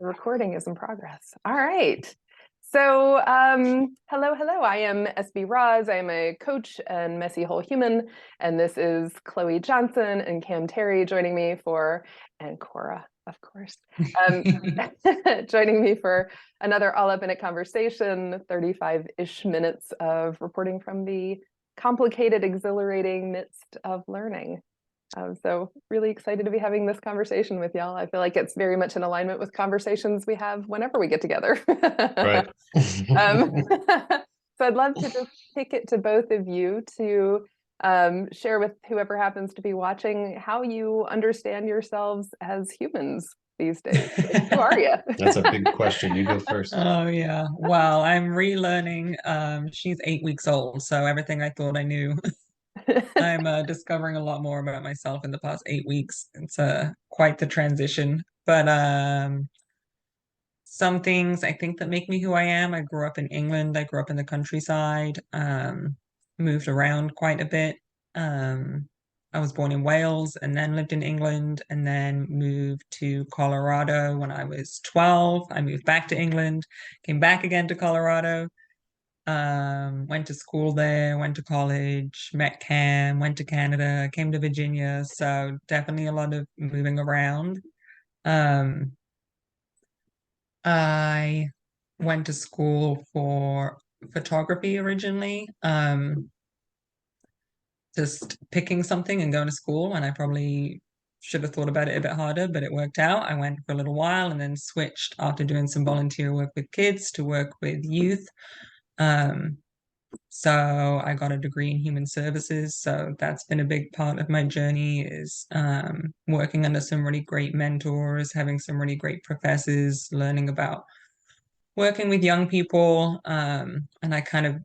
The recording is in progress. All right. So, hello. I am SB Rawz. I am a coach and messy whole human. And this is Chloe Johnson and Cam Terry joining me and Kora, of course, um, joining me for another all up in it conversation, 35-ish minutes of reporting from the complicated, exhilarating midst of learning. So really excited to be having this conversation with y'all. I feel like it's very much in alignment with conversations we have whenever we get together. Right. So I'd love to just kick it to both of you to share with whoever happens to be watching how you understand yourselves as humans these days. Who are you? That's a big question. You go first. Oh yeah. Well, I'm relearning. She's 8 weeks old, so everything I thought I knew, I'm discovering a lot more about myself in the past 8 weeks. It's quite the transition. But some things I think that make me who I am. I grew up in England. I grew up in the countryside. Moved around quite a bit. I was born in Wales and then lived in England and then moved to Colorado when I was 12. I moved back to England, came back again to Colorado, went to school there, went to college, met Cam, went to Canada, came to Virginia. So definitely a lot of moving around. I went to school for photography originally. Just picking something and going to school, and I probably should have thought about it a bit harder, but it worked out. I went for a little while and then switched after doing some volunteer work with kids to work with youth. So I got a degree in human services. So that's been a big part of my journey is working under some really great mentors, having some really great professors, learning about working with young people. And I kind of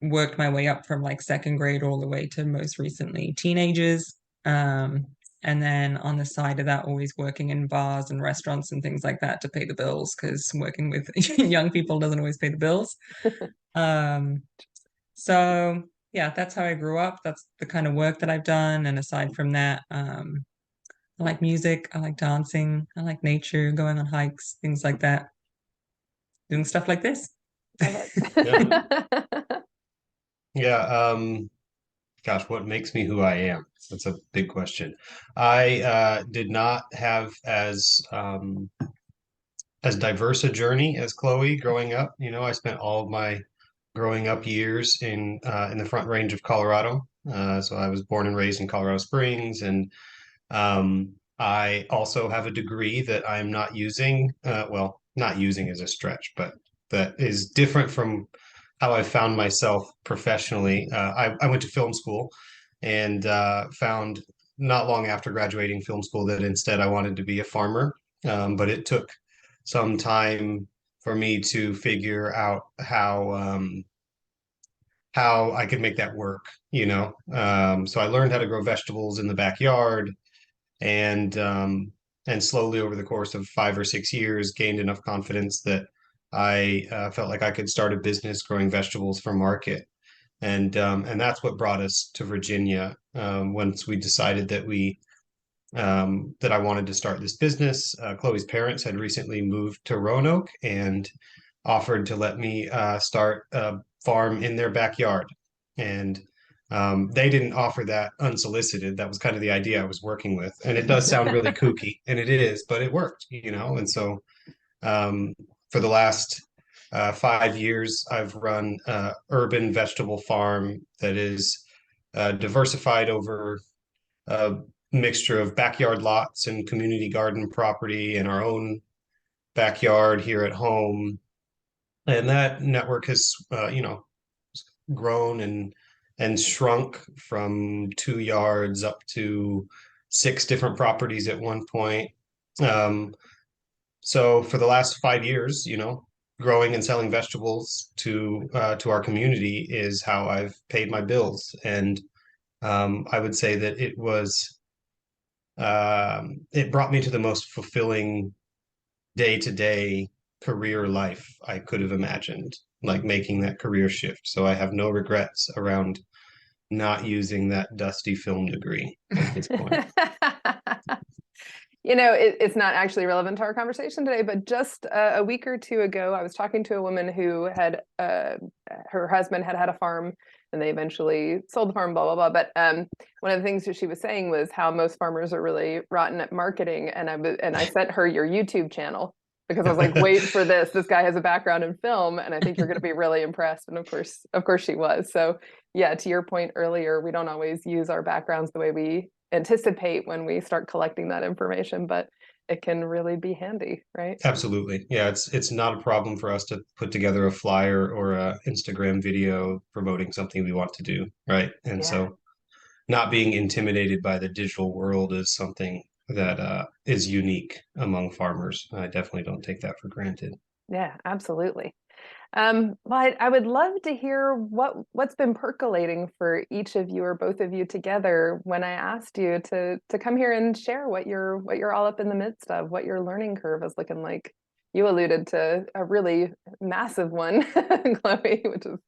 worked my way up from like second grade all the way to most recently teenagers. And then on the side of that, always working in bars and restaurants and things like that to pay the bills, because working with young people doesn't always pay the bills. So yeah, that's how I grew up. That's the kind of work that I've done. And aside from that, I like music, I like dancing, I like nature, going on hikes, things like that. Doing stuff like this. Love it. Yeah. Gosh, what makes me who I am? That's a big question. I did not have as diverse a journey as Chloe growing up. You know, I spent all of my growing up years in the Front Range of Colorado. So I was born and raised in Colorado Springs, and I also have a degree that I'm not using. Well, not using is a stretch, but that is different from how I found myself professionally. I went to film school and found not long after graduating film school that instead I wanted to be a farmer. But it took some time for me to figure out how I could make that work, you know. So I learned how to grow vegetables in the backyard, and slowly over the course of 5 or 6 years gained enough confidence that I felt like I could start a business growing vegetables for market. And that's what brought us to Virginia. Once we decided that I wanted to start this business. Chloe's parents had recently moved to Roanoke and offered to let me start a farm in their backyard. And they didn't offer that unsolicited. That was kind of the idea I was working with. And it does sound really kooky, and it is, but it worked, you know. And so for the last 5 years, I've run an urban vegetable farm that is diversified over a mixture of backyard lots and community garden property and our own backyard here at home. And that network has, grown and shrunk from 2 yards up to 6 different properties at one point. So for the last 5 years, you know, growing and selling vegetables to our community is how I've paid my bills. And I would say that it brought me to the most fulfilling day-to-day career life I could have imagined, like making that career shift. So I have no regrets around not using that dusty film degree at this point. It's not actually relevant to our conversation today, but just a week or two ago, I was talking to a woman who had her husband had a farm, and they eventually sold the farm, blah, blah, blah. But one of the things that she was saying was how most farmers are really rotten at marketing. And I sent her your YouTube channel because I was like, wait for this. This guy has a background in film, and I think you're going to be really impressed. And of course she was. So yeah, to your point earlier, we don't always use our backgrounds the way we anticipate when we start collecting that information, but it can really be handy, right? Absolutely. Yeah, it's not a problem for us to put together a flyer or a Instagram video promoting something we want to do, right? And so not being intimidated by the digital world is something that is unique among farmers. I definitely don't take that for granted. Yeah, absolutely. Well, I would love to hear what's been percolating for each of you or both of you together when I asked you to come here and share what you're all up in the midst of, what your learning curve is looking like. You alluded to a really massive one, Chloe, which is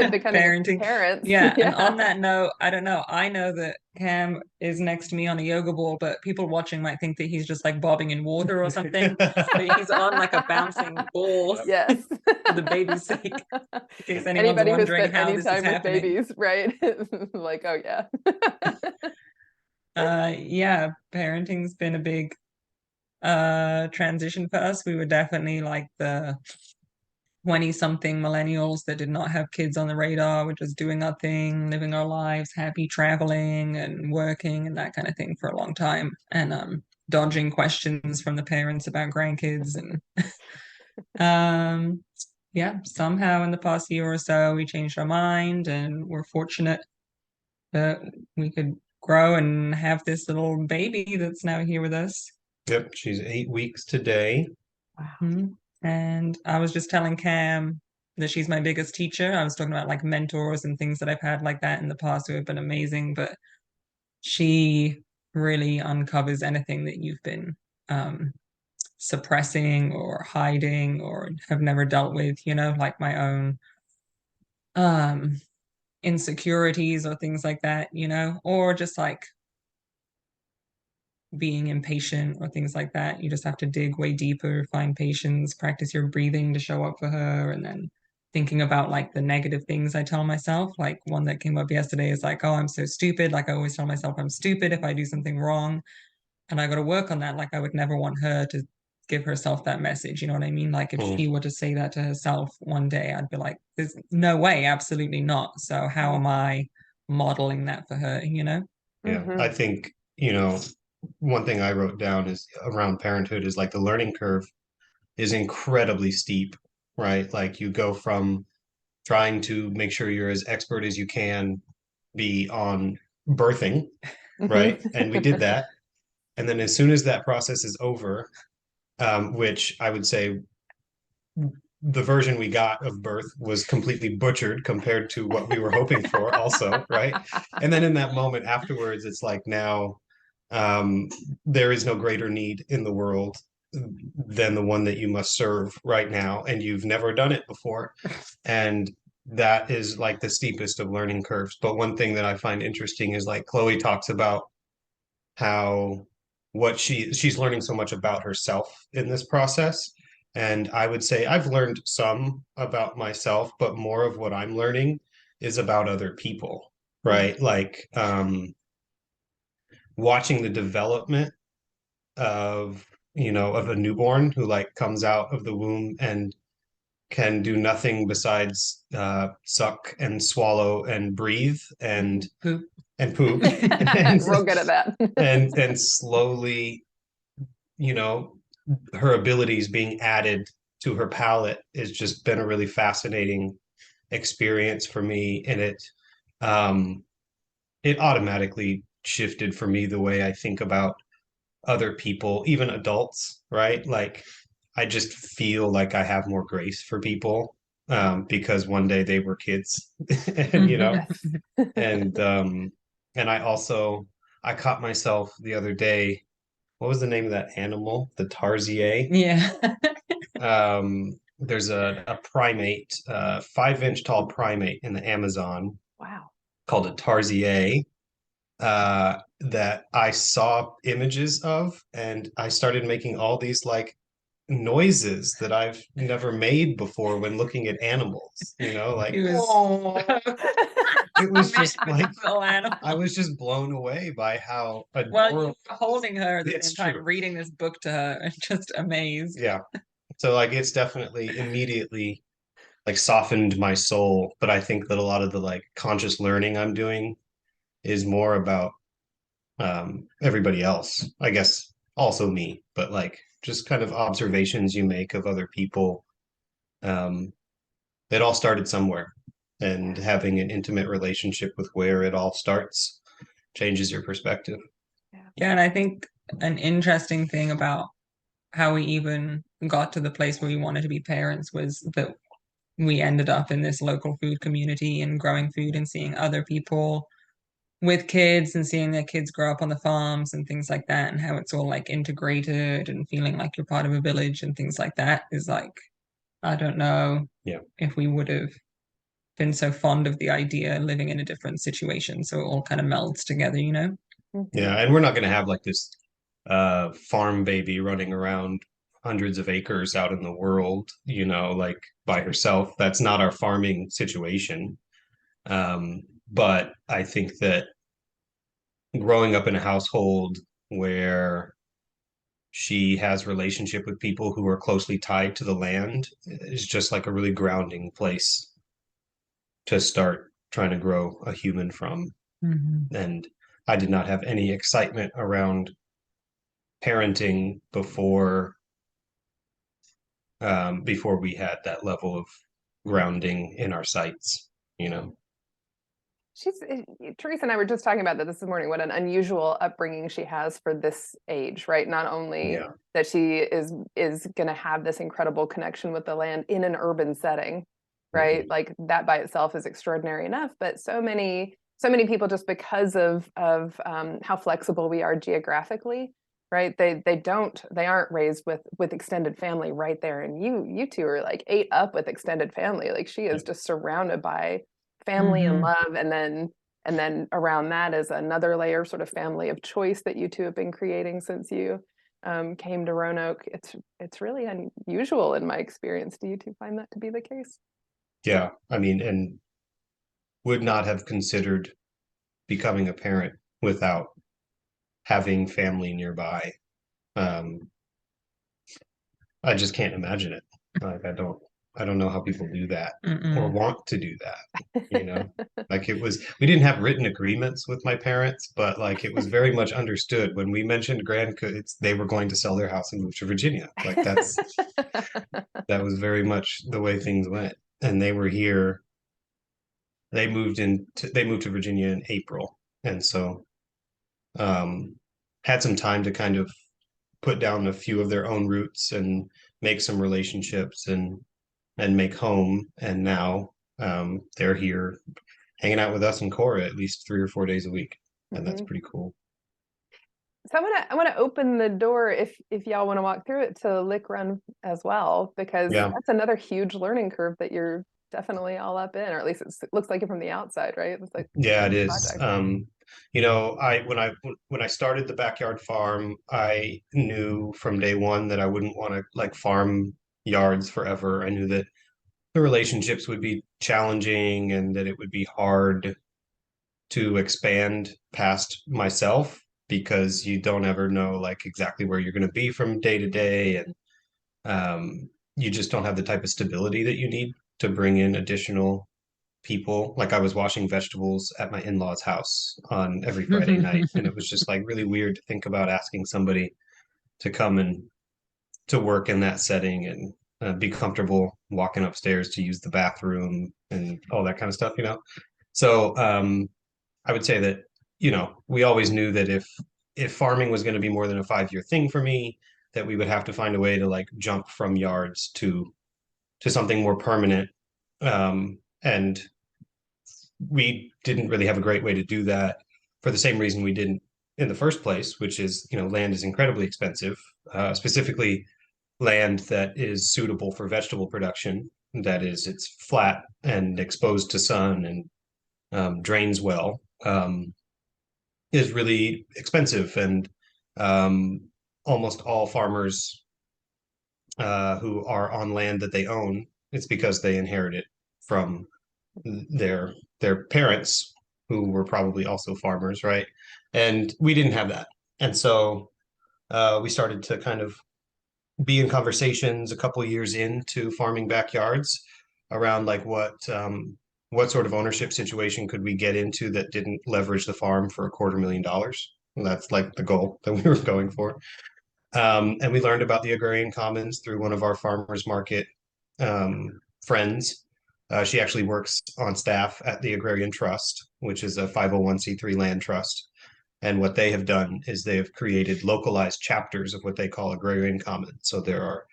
becoming parenting. parents. Yeah. And on that note, I don't know. I know that Cam is next to me on a yoga ball, but people watching might think that he's just like bobbing in water or something. But he's on like a bouncing ball. Yes. For the baby's sake. In case anyone's Anybody who's wondering spent how any this time is with happening. babies, right? Like, oh yeah. Yeah, parenting's been a big transition for us. We were definitely like the 20-something millennials that did not have kids on the radar. We're just doing our thing, living our lives, happy traveling and working and that kind of thing for a long time. And dodging questions from the parents about grandkids. And yeah, somehow in the past year or so, we changed our mind, and we're fortunate that we could grow and have this little baby that's now here with us. Yep, she's 8 weeks today. Wow. And I was just telling Cam that she's my biggest teacher. I was talking about like mentors and things that I've had like that in the past who have been amazing, but she really uncovers anything that you've been suppressing or hiding or have never dealt with, like my own insecurities or things like that, or just like being impatient or things like that. You just have to dig way deeper, find patience, practice your breathing to show up for her, and then thinking about like the negative things I tell myself. Like one that came up yesterday is like, oh, I'm so stupid. Like I always tell myself I'm stupid if I do something wrong. And I got to work on that. Like I would never want her to give herself that message. You know what I mean? Like if she were to say that to herself one day, I'd be like, there's no way, absolutely not. So how am I modeling that for her, Yeah, I think, one thing I wrote down is around parenthood is like the learning curve is incredibly steep, right? Like you go from trying to make sure you're as expert as you can be on birthing, right? And we did that. And then as soon as that process is over, which I would say the version we got of birth was completely butchered compared to what we were hoping for also, right? And then in that moment afterwards, it's like now there is no greater need in the world than the one that you must serve right now, and you've never done it before. And that is like the steepest of learning curves. But one thing that I find interesting is like Chloe talks about how she's learning so much about herself in this process. And I would say I've learned some about myself, but more of what I'm learning is about other people, right? Like watching the development of of a newborn who like comes out of the womb and can do nothing besides suck and swallow and breathe and poop and poop and real good at that. and slowly her abilities being added to her palate has just been a really fascinating experience for me, and it automatically shifted for me the way I think about other people, even adults, right? Like I just feel like I have more grace for people because one day they were kids, and and I caught myself the other day. What was the name of that animal? The tarsier. Yeah. There's a primate, 5-inch tall primate in the Amazon. Wow. Called a tarsier. that I saw images of, and I started making all these like noises that I've never made before when looking at animals, like, It was oh, it was just with like, this little animal. I was just blown away by how Well, you adorable. were holding her at the It's same time, true. reading this book to her, and just amazed. Yeah. So like it's definitely immediately like softened my soul. But I think that a lot of the like conscious learning I'm doing is more about everybody else. I guess also me, but like just kind of observations you make of other people. Um, it all started somewhere, and having an intimate relationship with where it all starts changes your perspective. Yeah, and I think an interesting thing about how we even got to the place where we wanted to be parents was that we ended up in this local food community and growing food and seeing other people with kids and seeing their kids grow up on the farms and things like that, and how it's all like integrated and feeling like you're part of a village and things like that is like, I don't know Yeah. if we would have been so fond of the idea living in a different situation. So it all kind of melds together, you know? Yeah, and we're not going to have like this farm baby running around hundreds of acres out in the world, like by herself. That's not our farming situation. But I think that growing up in a household where she has relationship with people who are closely tied to the land is just like a really grounding place to start trying to grow a human from. And I did not have any excitement around parenting before we had that level of grounding in our sights. Teresa and I were just talking about that this morning, what an unusual upbringing she has for this age, right? Not only Yeah. that she is going to have this incredible connection with the land in an urban setting, right? Like that by itself is extraordinary enough, but so many people, just because of how flexible we are geographically, right? They aren't raised with extended family right there. And you two are like ate up with extended family. Like she is just surrounded by family and love, and then around that is another layer of sort of family of choice that you two have been creating since you came to Roanoke. It's really unusual in my experience. Do you two find that to be the case? Yeah, I mean, and would not have considered becoming a parent without having family nearby. I just can't imagine it. Like I don't know how people do that or want to do that. Like we didn't have written agreements with my parents, but like it was very much understood when we mentioned grandkids, they were going to sell their house and move to Virginia. Like that was very much the way things went. And they were here. They moved to Virginia in April. And so had some time to kind of put down a few of their own roots and make some relationships and make home. And now they're here hanging out with us in Kora at least 3 or 4 days a week. And that's pretty cool. So I want to open the door if y'all want to walk through it to Lick Run as well, because that's another huge learning curve that you're definitely all up in, or at least it looks like it from the outside, right? It's like it is. When I started the backyard farm, I knew from day one that I wouldn't want to like farm yards forever. I knew that the relationships would be challenging and that it would be hard to expand past myself because you don't ever know like exactly where you're going to be from day to day, and you just don't have the type of stability that you need to bring in additional people. Like I was washing vegetables at my in-laws' house on every Friday night, and it was just like really weird to think about asking somebody to come and to work in that setting and be comfortable walking upstairs to use the bathroom and all that kind of stuff. So I would say that we always knew that if farming was going to be more than a 5-year thing for me, that we would have to find a way to like jump from yards to something more permanent. And we didn't really have a great way to do that for the same reason we didn't in the first place, which is, land is incredibly expensive, specifically land that is suitable for vegetable production. That is, it's flat and exposed to sun and drains well. is really expensive, and um, almost all farmers who are on land that they own, it's because they inherit it from their parents who were probably also farmers, right? And we didn't have that. And so we started to kind of be in conversations a couple of years into farming backyards around like what sort of ownership situation could we get into that didn't leverage the farm for $250,000. And that's like the goal that we were going for. And we learned about the agrarian commons through one of our farmers market friends. She actually works on staff at the Agrarian Trust, which is a 501c3 land trust. And what they have done is they have created localized chapters of what they call agrarian commons. So there are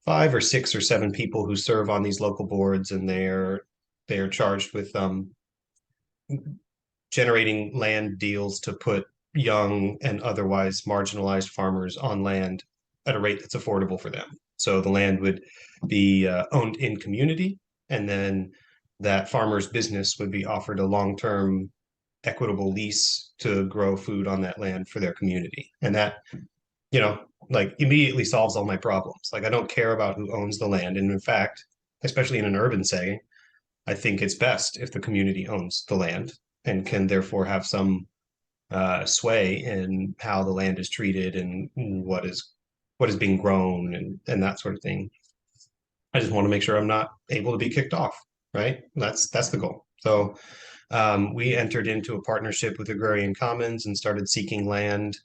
5 or 6 or 7 people who serve on these local boards, and they are charged with generating land deals to put young and otherwise marginalized farmers on land at a rate that's affordable for them. So the land would be owned in community, and then that farmer's business would be offered a long-term equitable lease to grow food on that land for their community. And that, like immediately solves all my problems. Like I don't care about who owns the land. And in fact, especially in an urban setting, I think it's best if the community owns the land and can therefore have some sway in how the land is treated and what is being grown and that sort of thing. I just want to make sure I'm not able to be kicked off, right? That's the goal. So we entered into a partnership with Agrarian Commons and started seeking land.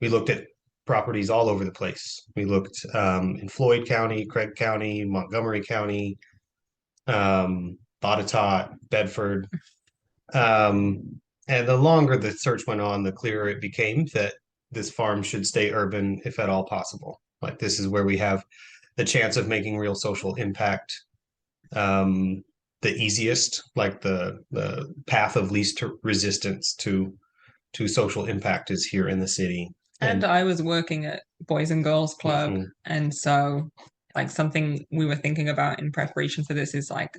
We looked at properties all over the place. We looked in Floyd County, Craig County, Montgomery County, Botetourt, Bedford. And the longer the search went on, the clearer it became that this farm should stay urban if at all possible. Like this is where we have the chance of making real social impact the easiest, like the path of least resistance to social impact is here in the city. And I was working at Boys and Girls Club, Mhm. and so like something we were thinking about in preparation for this is like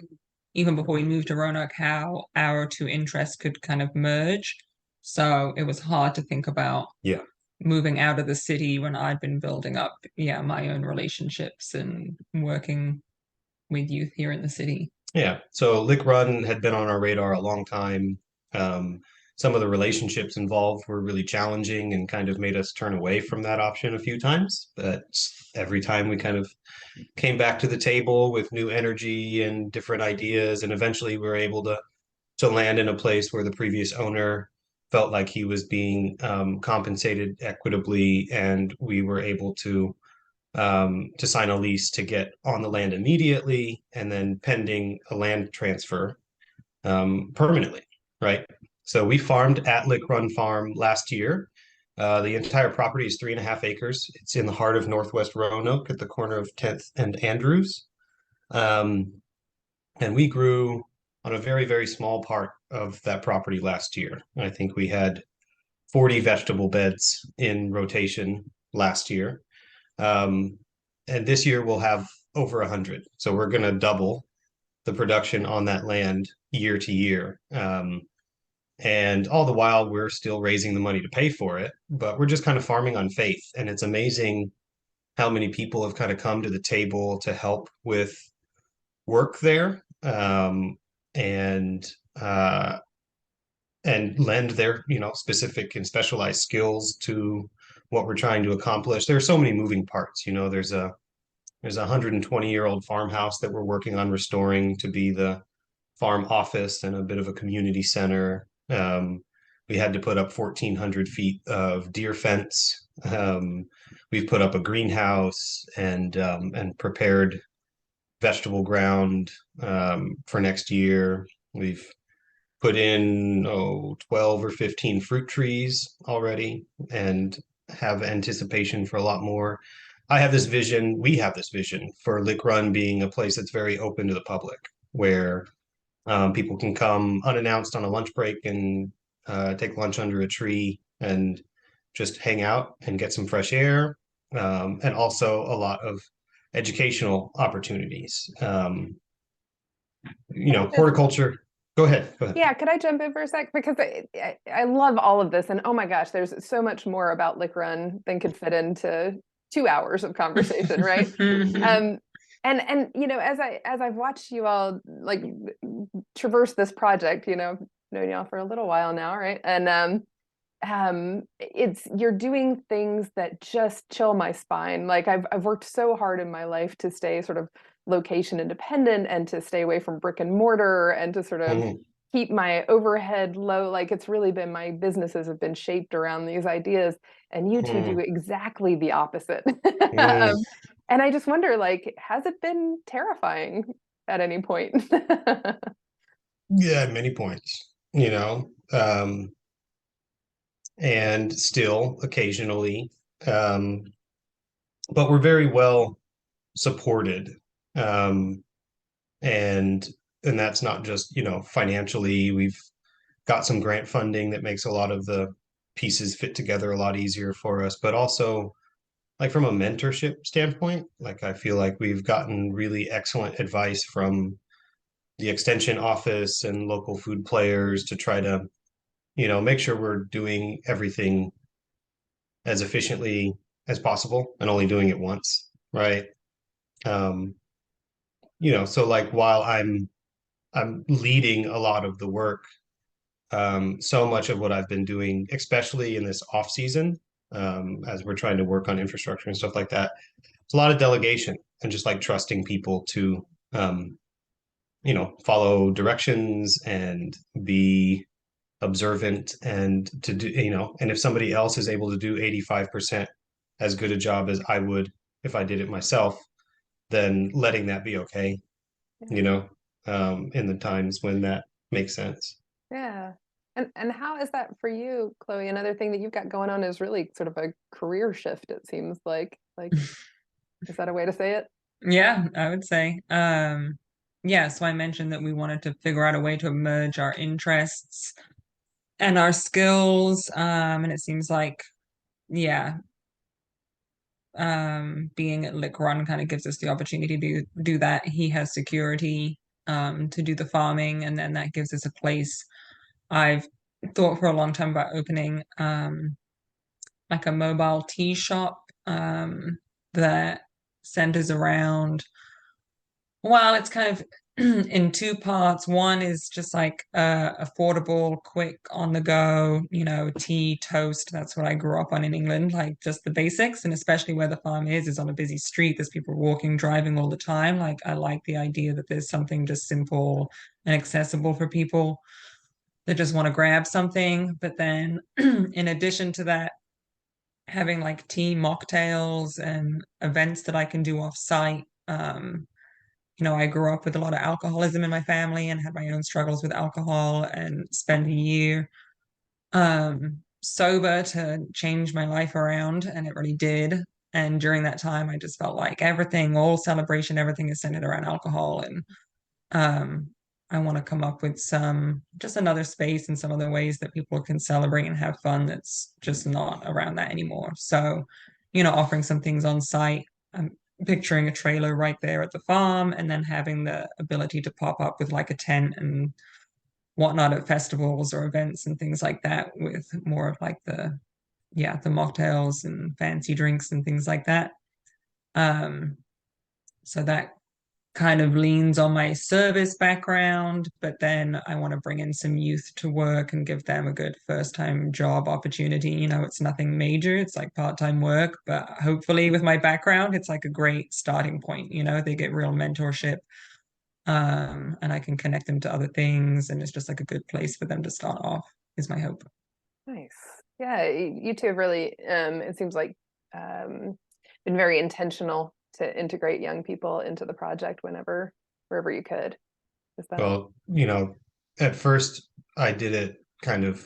even before we moved to Roanoke, how our two interests could kind of merge. So it was hard to think about Yeah. moving out of the city when I'd been building up, my own relationships and working with youth here in the city. Yeah. So Lick Run had been on our radar a long time. Some of the relationships involved were really challenging and kind of made us turn away from that option a few times. But every time we kind of came back to the table with new energy and different ideas, and eventually we were able to land in a place where the previous owner felt like he was being compensated equitably, and we were able to sign a lease to get on the land immediately, and then pending a land transfer permanently, right? So we farmed at Lick Run Farm last year. The entire property is 3.5 acres. It's in the heart of Northwest Roanoke at the corner of 10th and Andrews. And we grew on a very, very small part of that property last year. I think we had 40 vegetable beds in rotation last year. And this year we'll have over 100. So we're going to double the production on that land year to year. And all the while we're still raising the money to pay for it, but we're just kind of farming on faith. And it's amazing how many people have kind of come to the table to help with work there, and lend their specific and specialized skills to what we're trying to accomplish. There are so many moving parts. There's a 120-year-old farmhouse that we're working on restoring to be the farm office and a bit of a community center. We had to put up 1,400 feet of deer fence. We've put up a greenhouse and prepared vegetable ground for next year. We've put in 12 or 15 fruit trees already and have anticipation for a lot more. We have this vision for Lick Run being a place that's very open to the public, where people can come unannounced on a lunch break and take lunch under a tree and just hang out and get some fresh air, and also a lot of educational opportunities. Horticulture. Go ahead. Go ahead. Yeah, could I jump in for a sec? Because I love all of this. And oh my gosh, there's so much more about Lick Run than could fit into 2 hours of conversation, right? And you know, as I've watched you all like traverse this project, you know, I've known y'all for a little while now, right? And it's you're doing things that just chill my spine. Like I've worked so hard in my life to stay sort of location independent and to stay away from brick and mortar and to sort of Mhm. keep my overhead low. Like it's really been my businesses have been shaped around these ideas, and you two do Mhm. exactly the opposite. Mhm. And I just wonder, like, has it been terrifying at any point? Yeah, at many points, you know, and still occasionally, um, but we're very well supported. Um, and and that's not just, you know, financially. We've got some grant funding that makes a lot of the pieces fit together a lot easier for us, but also like from a mentorship standpoint, like I feel like we've gotten really excellent advice from the extension office and local food players to try to, you know, make sure we're doing everything as efficiently as possible and only doing it once, right? Um, you know, so like while I'm leading a lot of the work, so much of what I've been doing, especially in this off season, as we're trying to work on infrastructure and stuff like that, it's a lot of delegation and just like trusting people to, you know, follow directions and be observant and to do, you know, and if somebody else is able to do 85% as good a job as I would if I did it myself, then letting that be okay, you know, in the times when that makes sense. Yeah. And how is that for you, Chloe? Another thing that you've got going on is really sort of a career shift, it seems like. Like, is that a way to say it? Yeah, I would say. Yeah, so I mentioned that we wanted to figure out a way to merge our interests and our skills. And it seems like, yeah, being at Lick Run kind of gives us the opportunity to do that. He has security, to do the farming, and then that gives us a place. I've thought for a long time about opening, like a mobile tea shop, that centers around, well, it's kind of in two parts. One is just like affordable, quick, on the go, you know, tea, toast. That's what I grew up on in England, like just the basics. And especially where the farm is on a busy street. There's people walking, driving all the time. Like I like the idea that there's something just simple and accessible for people that just want to grab something. But then in addition to that, having like tea mocktails and events that I can do off site. You know, I grew up with a lot of alcoholism in my family and had my own struggles with alcohol and spent a year sober to change my life around, and it really did. And during that time, I just felt like everything, all celebration, everything is centered around alcohol. And um, I want to come up with some, just another space and some other ways that people can celebrate and have fun that's just not around that anymore. So, you know, offering some things on site. I'm picturing a trailer right there at the farm, and then having the ability to pop up with like a tent and whatnot at festivals or events and things like that, with more of like the, yeah, the mocktails and fancy drinks and things like that. Um, so that kind of leans on my service background, but then I want to bring in some youth to work and give them a good first time job opportunity. You know, it's nothing major, it's like part-time work, but hopefully with my background, it's like a great starting point. You know, they get real mentorship, and I can connect them to other things, and it's just like a good place for them to start off, is my hope. Nice. Yeah, you two have really, it seems like, been very intentional to integrate young people into the project wherever you could. Is that? Well, you know, at first I did it kind of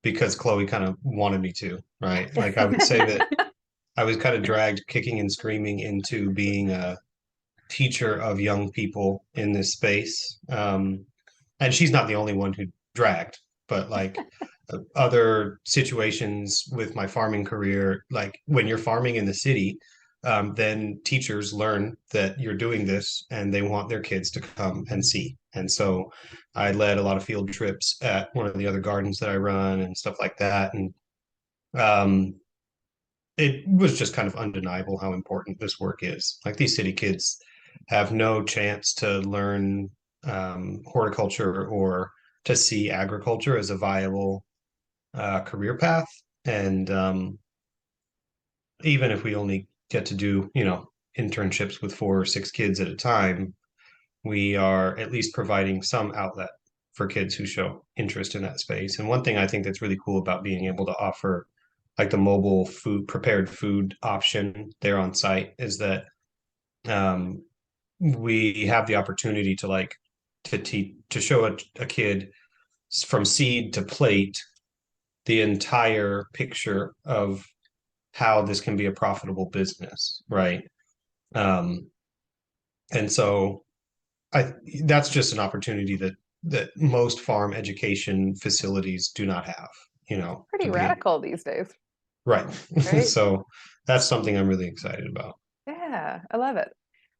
because Chloe kind of wanted me to, right? Like I would say that I was kind of dragged kicking and screaming into being a teacher of young people in this space. And she's not the only one who dragged, but like other situations with my farming career, like when you're farming in the city, then teachers learn that you're doing this and they want their kids to come and see. And so I led a lot of field trips at one of the other gardens that I run and stuff like that. And um, it was just kind of undeniable how important this work is. Like these city kids have no chance to learn horticulture or to see agriculture as a viable career path. And even if we only get to do, internships with 4 or 6 kids at a time, we are at least providing some outlet for kids who show interest in that space. And one thing I think that's really cool about being able to offer like the mobile food, prepared food option there on site is that we have the opportunity to to show a kid from seed to plate the entire picture of how this can be a profitable business, right? And so that's just an opportunity that most farm education facilities do not have, Pretty radical these days. Right. Right? So that's something I'm really excited about. Yeah, I love it.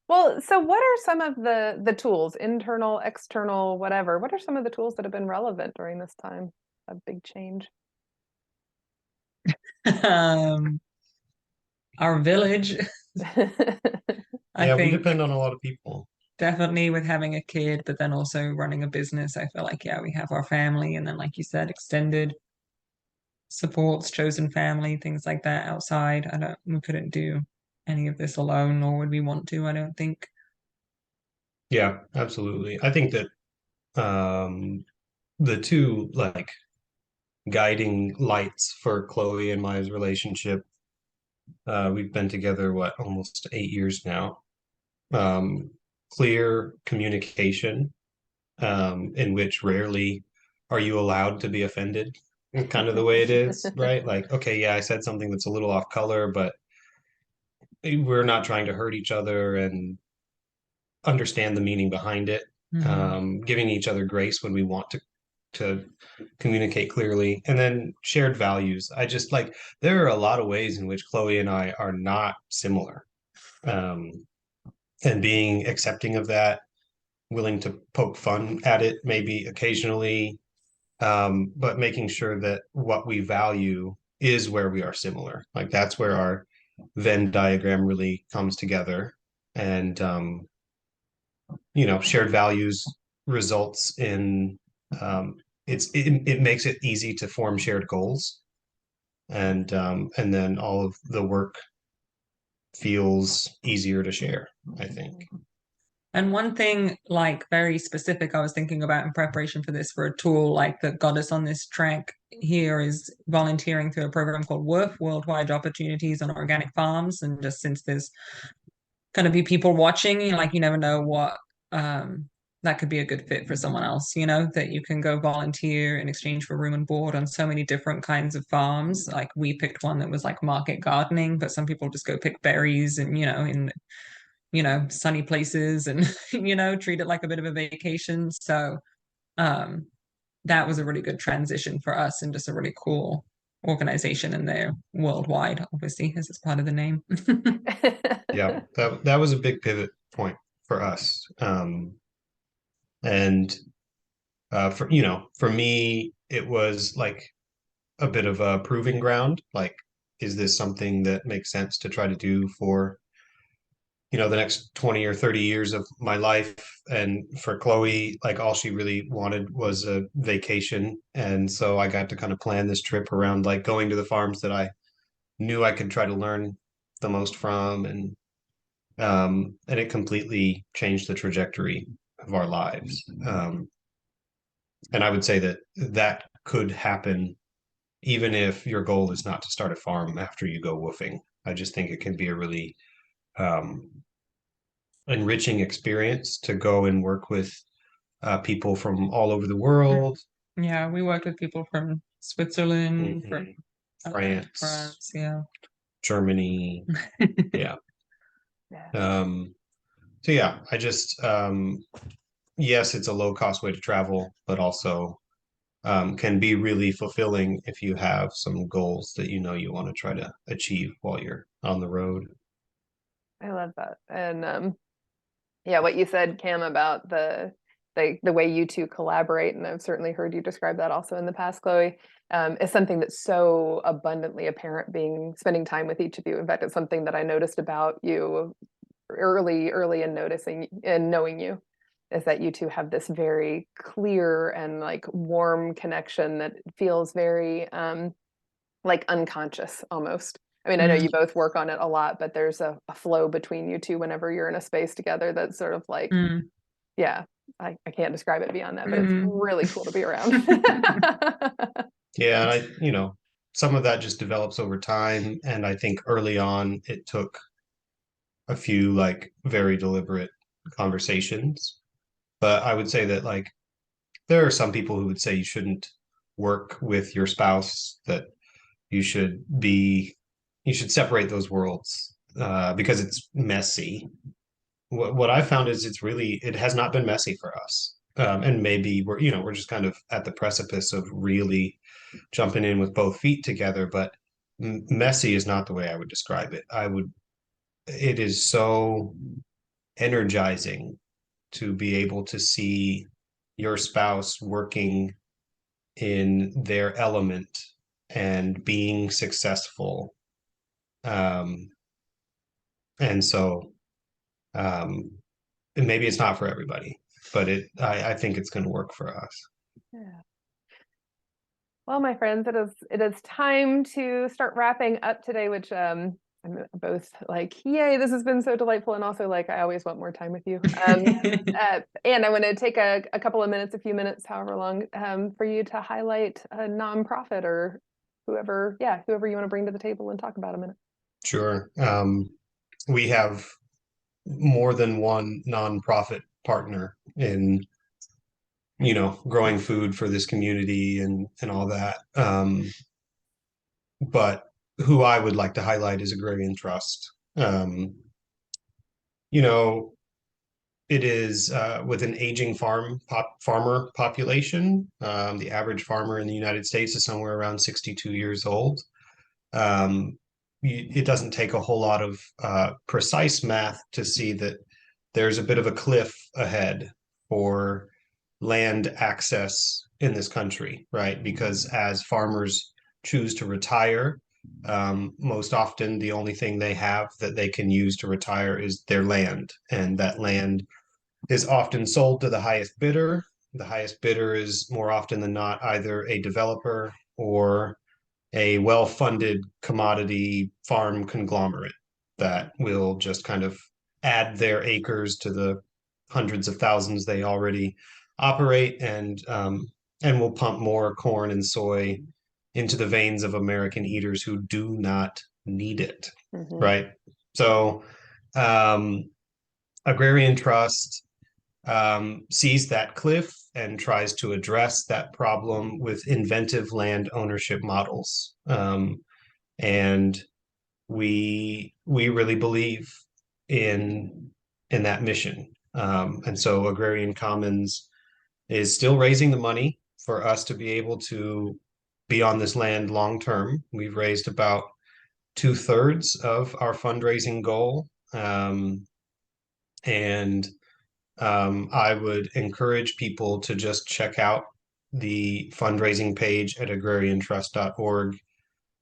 Well, so what are some of the tools, internal, external, whatever? What are some of the tools that have been relevant during this time of big change? Our village, I Yeah, we think depend on a lot of people. definitely with having a kid, but then also running a business, I feel like, yeah, we have our family and then, like you said, extended supports, chosen family, things like that outside. We couldn't do any of this alone, nor would we want to, I don't think. Yeah, absolutely. I think that the two like guiding lights for Chloe and Maya's relationship, we've been together, what, almost 8 years now. Clear communication, in which rarely are you allowed to be offended, kind of the way it is, right? Like, okay, yeah, I said something that's a little off color, but we're not trying to hurt each other and understand the meaning behind it. Giving each other grace when we want to communicate clearly, and then shared values. I just like there are a lot of ways in which Chloe and I are not similar, and being accepting of that, willing to poke fun at it maybe occasionally, but making sure that what we value is where we are similar. Like that's where our Venn diagram really comes together. And shared values results in it makes it easy to form shared goals, and then all of the work feels easier to share, I think. And one thing, like very specific, I was thinking about in preparation for this for a tool like that got us on this track here is volunteering through a program called WOOF, Worldwide Opportunities on Organic Farms. And just since there's going to be people watching, like you never know what that could be a good fit for someone else, that you can go volunteer in exchange for room and board on so many different kinds of farms. Like we picked one that was like market gardening, but some people just go pick berries and, in sunny places and, treat it like a bit of a vacation. So that was a really good transition for us and just a really cool organization, and they're worldwide, obviously, as it's part of the name. Yeah, that was a big pivot point for us. And for me, it was like a bit of a proving ground. Like, is this something that makes sense to try to do for the next 20 or 30 years of my life? And for Chloe, like all she really wanted was a vacation. And so I got to kind of plan this trip around like going to the farms that I knew I could try to learn the most from. And it completely changed the trajectory of our lives. And I would say that could happen even if your goal is not to start a farm after you go woofing. I just think it can be a really enriching experience to go and work with people from all over the world. Yeah, we worked with people from Switzerland, from France, yeah, Germany. Yeah. So yeah, I just yes, it's a low cost way to travel, but also can be really fulfilling if you have some goals that you want to try to achieve while you're on the road. I love that. And yeah, what you said, Cam, about the way you two collaborate, and I've certainly heard you describe that also in the past, Chloe, is something that's so abundantly apparent spending time with each of you. In fact, it's something that I noticed about you early in noticing and knowing you, is that you two have this very clear and like warm connection that feels very like unconscious almost. I mean, I know you both work on it a lot, but there's a flow between you two whenever you're in a space together that's sort of like, yeah, I can't describe it beyond that, but it's really cool to be around. Yeah, and some of that just develops over time. And I think early on it took a few like very deliberate conversations. But I would say that like there are some people who would say you shouldn't work with your spouse, that you should separate those worlds because it's messy. What I found is it has not been messy for us. And maybe we're just kind of at the precipice of really jumping in with both feet together, but messy is not the way I would describe it. It is so energizing to be able to see your spouse working in their element and being successful. And so maybe it's not for everybody, but I think it's going to work for us. Yeah. Well, my friends, it is time to start wrapping up today, which I'm both like, yay, this has been so delightful, and also like I always want more time with you. And I want to take a couple of minutes, a few minutes, however long, for you to highlight a nonprofit or whoever you want to bring to the table and talk about a minute. Sure. We have more than one nonprofit partner in growing food for this community and all that. But who I would like to highlight is Agrarian Trust. It is with an aging farmer population. The average farmer in the United States is somewhere around 62 years old. It doesn't take a whole lot of precise math to see that there's a bit of a cliff ahead for land access in this country, right? Because as farmers choose to retire, most often the only thing they have that they can use to retire is their land, and that land is often sold to the highest bidder. The highest bidder is more often than not either a developer or a well-funded commodity farm conglomerate that will just kind of add their acres to the hundreds of thousands they already operate, and will pump more corn and soy into the veins of American eaters who do not need it, right? So Agrarian Trust sees that cliff and tries to address that problem with inventive land ownership models. And we really believe in that mission. And so Agrarian Commons is still raising the money for us to be able to be on this land long term. We've raised about 2/3 of our fundraising goal. I would encourage people to just check out the fundraising page at agrariantrust.org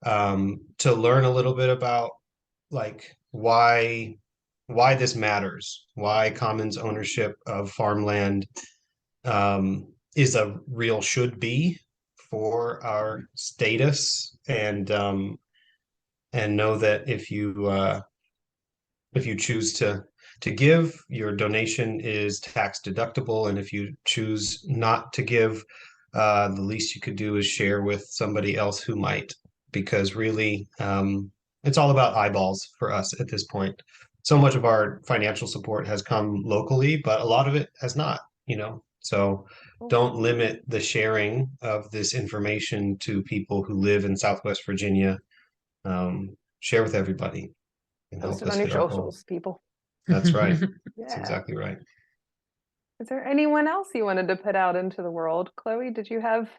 to learn a little bit about like why this matters, why commons ownership of farmland is a real should be for our status, and know that if you choose to give, your donation is tax deductible, and if you choose not to give, the least you could do is share with somebody else who might, because really it's all about eyeballs for us at this point. So much of our financial support has come locally, but a lot of it has not, so don't limit the sharing of this information to people who live in Southwest Virginia. Share with everybody and help Post it us on your hit our socials, goals. people. That's right. That's Yeah. exactly right. Is there anyone else you wanted to put out into the world? Chloe, did you have?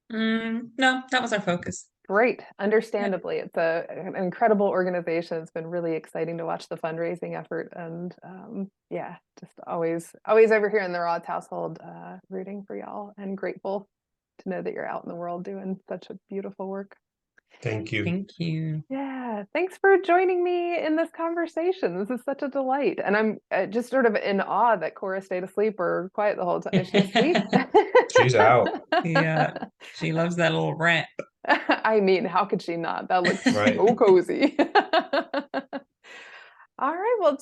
No, that was our focus. Great. Understandably, it's an incredible organization. It's been really exciting to watch the fundraising effort, and yeah, just always over here in the Rawz household, rooting for y'all and grateful to know that you're out in the world doing such a beautiful work. Thank you. Thank you. Yeah, thanks for joining me in this conversation. This is such a delight, and I'm just sort of in awe that Kora stayed asleep or quiet the whole time. Is she asleep? She's out. Yeah, she loves that little rant. I mean, how could she not? That looks Right. so cozy. All right, well,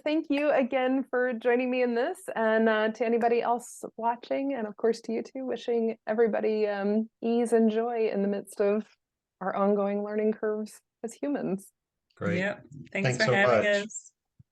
thank you again for joining me in this, and to anybody else watching, and of course to you too, wishing everybody ease and joy in the midst of our ongoing learning curves as humans. Great. Yep. Thanks Thanks for so having much. us.